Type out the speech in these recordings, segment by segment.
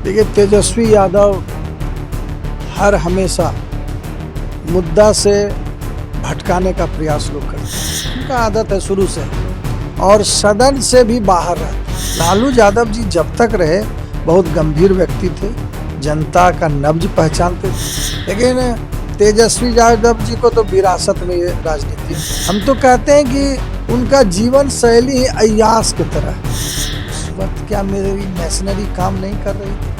देखिए, तेजस्वी यादव हर हमेशा मुद्दा से भटकाने का प्रयास लोग करते हैं। उनका आदत है शुरू से, और सदन से भी बाहर रहते। लालू यादव जी जब तक रहे बहुत गंभीर व्यक्ति थे, जनता का नब्ज पहचानते थे, लेकिन तेजस्वी यादव जी को तो विरासत में ये राजनीति। हम तो कहते हैं कि उनका जीवन शैली ही अय्यास की तरह है। उस वक्त क्या मेरी मशीनरी काम नहीं कर रही थी?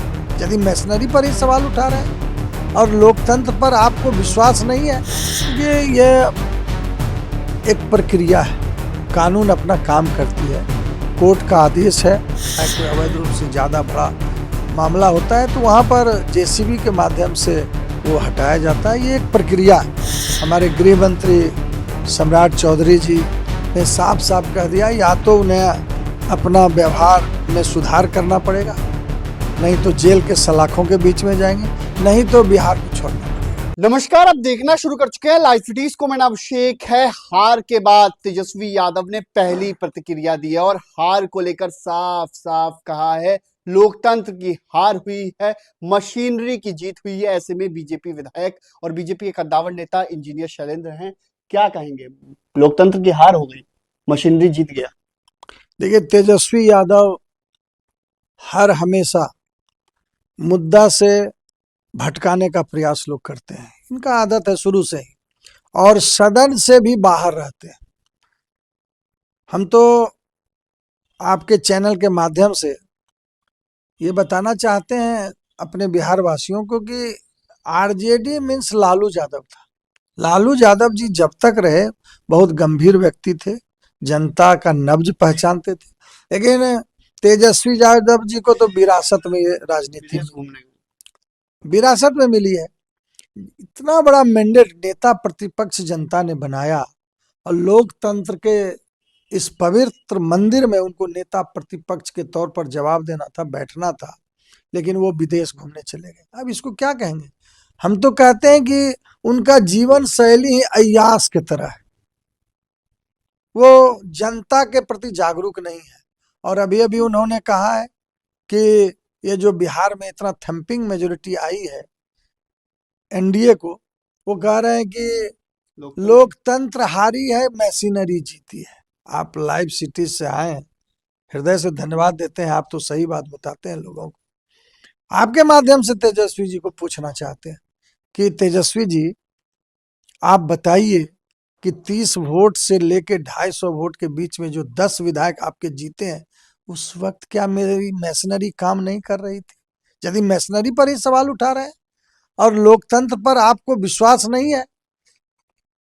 यदि मशीनरी पर ही सवाल उठा रहे हैं और लोकतंत्र पर आपको विश्वास नहीं है, ये एक प्रक्रिया है। कानून अपना काम करती है, कोर्ट का आदेश है, कोई अवैध रूप से ज़्यादा बड़ा मामला होता है तो वहाँ पर जेसीबी के माध्यम से वो हटाया जाता है। ये एक प्रक्रिया है। हमारे गृह मंत्री सम्राट चौधरी जी ने साफ साफ कह दिया, या तो उन्हें अपना व्यवहार में सुधार करना पड़ेगा, नहीं तो जेल के सलाखों के बीच में जाएंगे, नहीं तो बिहार को छोड़ना पड़ेगा। नमस्कार, आप देखना शुरू कर चुके हैं लाइव सिटीज को। मैं नाम अभिषेक है। हार के बाद तेजस्वी यादव ने पहली प्रतिक्रिया दी है और हार को लेकर साफ साफ कहा है लोकतंत्र की हार हुई है, मशीनरी की जीत हुई है। ऐसे में बीजेपी विधायक और बीजेपी के कद्दावर नेता इंजीनियर शैलेंद्र हैं, क्या कहेंगे? लोकतंत्र की हार हो गई, मशीनरी जीत गया। देखिए, तेजस्वी यादव हर हमेशा मुद्दा से भटकाने का प्रयास लोग करते हैं। इनका आदत है शुरू से ही, और सदन से भी बाहर रहते हैं। हम तो आपके चैनल के माध्यम से ये बताना चाहते हैं अपने बिहार वासियों को कि आरजेडी मीन्स लालू यादव था। लालू यादव जी जब तक रहे बहुत गंभीर व्यक्ति थे, जनता का नब्ज पहचानते थे, लेकिन तेजस्वी यादव जी को तो विरासत में ये राजनीति विरासत में मिली है। इतना बड़ा मैंडेट नेता प्रतिपक्ष जनता ने बनाया, और लोकतंत्र के इस पवित्र मंदिर में उनको नेता प्रतिपक्ष के तौर पर जवाब देना था, बैठना था, लेकिन वो विदेश घूमने चले गए। अब इसको क्या कहेंगे? हम तो कहते हैं कि उनका जीवन शैली ही अय्यास की तरह है। वो जनता के प्रति जागरूक नहीं है। और अभी अभी उन्होंने कहा है कि ये जो बिहार में इतना थम्पिंग मेजोरिटी आई है एनडीए को, वो कह रहे हैं कि लोकतंत्र हारी है, मशीनरी जीती है। आप लाइव सिटी से आए, हृदय से धन्यवाद देते हैं। आप तो सही बात बताते हैं लोगों को। आपके माध्यम से तेजस्वी जी को पूछना चाहते हैं कि तेजस्वी जी, आप बताइए कि 30 वोट से लेके 250 वोट के बीच में जो 10 विधायक आपके जीते हैं, उस वक्त क्या मेरी मशीनरी काम नहीं कर रही थी? यदि मशीनरी पर ही सवाल उठा रहे हैं और लोकतंत्र पर आपको विश्वास नहीं है,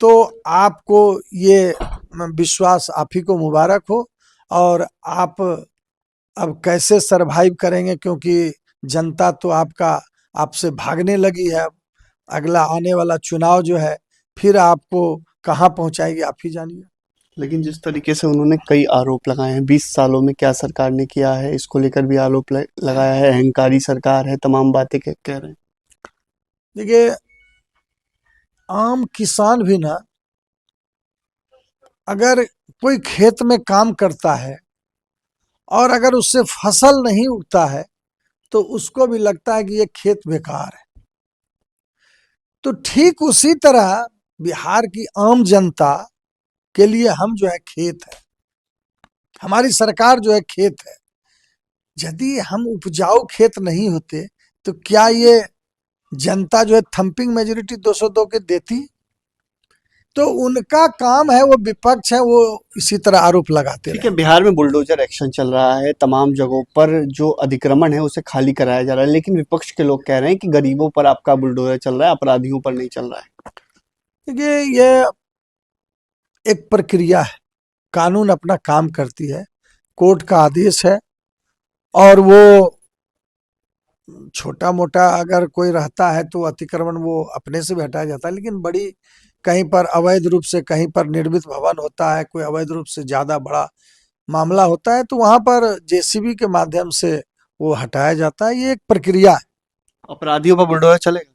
तो आपको ये विश्वास आप ही को मुबारक हो। और आप अब कैसे सरवाइव करेंगे, क्योंकि जनता तो आपसे भागने लगी है। अब अगला आने वाला चुनाव जो है, फिर आपको कहाँ पहुंचाएगी आप ही जानिए। लेकिन जिस तरीके से उन्होंने कई आरोप लगाए हैं, 20 सालों में क्या सरकार ने किया है, इसको लेकर भी आरोप लगाया है। अहंकारी सरकार है, तमाम बातें कह रहे हैं। देखिए, आम किसान भी ना, अगर कोई खेत में काम करता है और अगर उससे फसल नहीं उगता है, तो उसको भी लगता है कि ये खेत बेकार है। तो ठीक उसी तरह बिहार की आम जनता के लिए हम जो है खेत है, हमारी सरकार जो है खेत है। यदि हम उपजाऊ खेत नहीं होते तो क्या ये जनता जो है थम्पिंग मेजोरिटी 202 के देती? तो उनका काम है, वो विपक्ष है, वो इसी तरह आरोप लगाते हैं। ठीक है, बिहार में बुलडोजर एक्शन चल रहा है, तमाम जगहों पर जो अतिक्रमण है उसे खाली कराया जा रहा है, लेकिन विपक्ष के लोग कह रहे हैं कि गरीबों पर आपका बुलडोजर चल रहा है, अपराधियों पर नहीं चल रहा है। देखिए, ये एक प्रक्रिया है। कानून अपना काम करती है, कोर्ट का आदेश है, और वो छोटा मोटा अगर कोई रहता है तो अतिक्रमण वो अपने से भी हटाया जाता है, लेकिन बड़ी कहीं पर अवैध रूप से, कहीं पर निर्मित भवन होता है, कोई अवैध रूप से ज्यादा बड़ा मामला होता है, तो वहां पर जेसीबी के माध्यम से वो हटाया जाता है। ये एक प्रक्रिया है। अपराधियों पर बुलडोजर चलेगा?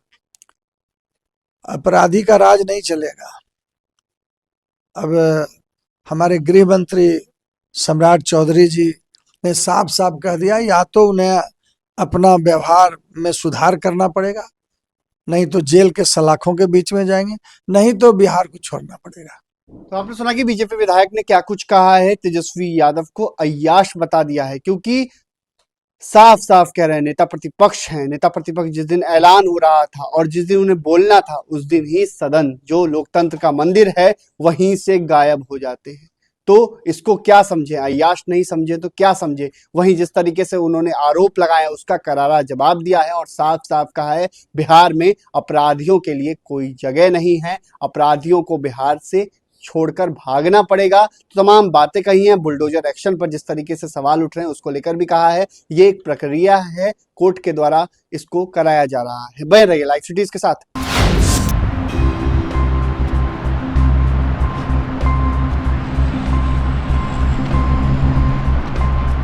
अपराधी का राज नहीं चलेगा। अब हमारे गृह मंत्री सम्राट चौधरी जी ने साफ साफ कह दिया, या तो उन्हें अपना व्यवहार में सुधार करना पड़ेगा, नहीं तो जेल के सलाखों के बीच में जाएंगे, नहीं तो बिहार को छोड़ना पड़ेगा। तो आपने सुना कि बीजेपी विधायक ने क्या कुछ कहा है, तेजस्वी यादव को अय्याश बता दिया है, क्योंकि साफ साफ कह रहे हैं नेता प्रतिपक्ष हैं। नेता प्रतिपक्ष जिस दिन ऐलान हो रहा था और जिस दिन उन्हें बोलना था उस दिन ही सदन, जो लोकतंत्र का मंदिर है, वहीं से गायब हो जाते हैं। तो इसको क्या समझे, अय्याश नहीं समझे तो क्या समझे। वहीं जिस तरीके से उन्होंने आरोप लगाया उसका करारा जवाब दिया है और साफ साफ कहा है बिहार में अपराधियों के लिए कोई जगह नहीं है, अपराधियों को बिहार से छोड़कर भागना पड़ेगा। तो तमाम बातें कही हैं। बुलडोजर एक्शन पर जिस तरीके से सवाल उठ रहे हैं उसको लेकर भी कहा है ये एक प्रक्रिया है, कोर्ट के द्वारा इसको कराया जा रहा है। बने रहिए लाइव सिटीज के साथ।